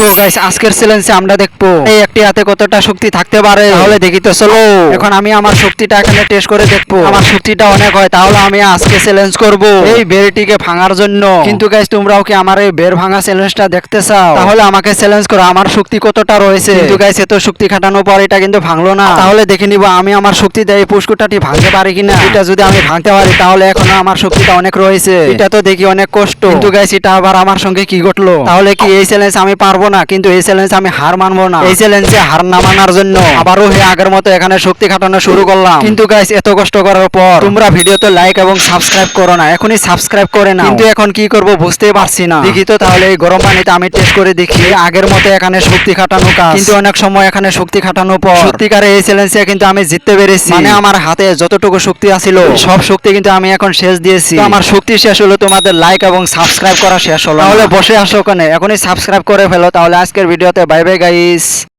So guys আজকের চ্যালেঞ্জে আমরা দেখবো এই একটি হাতে কতটা শক্তি থাকতে পারে। তাহলে দেখি তো চলো। এখন আমি আমার শক্তিটা এখানে টেস্ট করে দেখবো। আমার শক্তিটা অনেক হয় তাহলে আমি আজকে চ্যালেঞ্জ করব এই বেরটিকে ভাঙার জন্য। কিন্তু গাইস তোমরাও কি আমার এই বের ভাঙা চ্যালেঞ্জটা দেখতে চাও? তাহলে আমাকে চ্যালেঞ্জ করো আমার শক্তি কতটা রয়েছে। কিন্তু গাইস এত শক্তি খাটানোর পর এটা কিন্তু ভাঙলো না। তাহলে দেখে নিব আমি আমার শক্তি দিয়ে এই পুষ্কুটাটি ভাঙতে পারি কিনা। এটা যদি আমি ভাঙতে পারি তাহলে এখনো আমার শক্তিটা অনেক রয়েছে। এটা তো দেখি অনেক কষ্ট। কিন্তু গাইস এটা আবার আমার সঙ্গে কি ঘটলো? তাহলে কি এই চ্যালেঞ্জ আমি পারবো না? কিন্তু এই চ্যালেঞ্জ আমি হার মানবো না। এই চ্যালেঞ্জে হার না মানার জন্য আবারও আগের মতো এখানে শক্তি খাটানো শুরু করলাম। কিন্তু গাইস এত কষ্ট করার পর তোমরা ভিডিওতে লাইক এবং সাবস্ক্রাইব করো না। এখনই সাবস্ক্রাইব করে নাও। কিন্তু এখন কি করব বুঝতেই পারছি না। দেখি তো তাহলে এই গরম পানিতে আমি টেস্ট করে দেখি আগের মতো এখানে শক্তি খাটানো কাজ। কিন্তু অনেক সময় এখানে শক্তি খাটানোর পর সত্যিকারে এই চ্যালেঞ্জে কিন্তু আমি জিততে পেরেছি। মানে আমার হাতে যতটুকু শক্তি আছিল সব শক্তি কিন্তু আমি এখন শেষ দিয়েছি। তো আমার শক্তি শেষ হলো, তোমাদের লাইক এবং সাবস্ক্রাইব করা শেষ হলো। তাহলে বসে আসো ওখানে, এখনই সাবস্ক্রাইব করে ফেলো। তাহলে আজকের ভিডিওতে বাই বাই গাইস।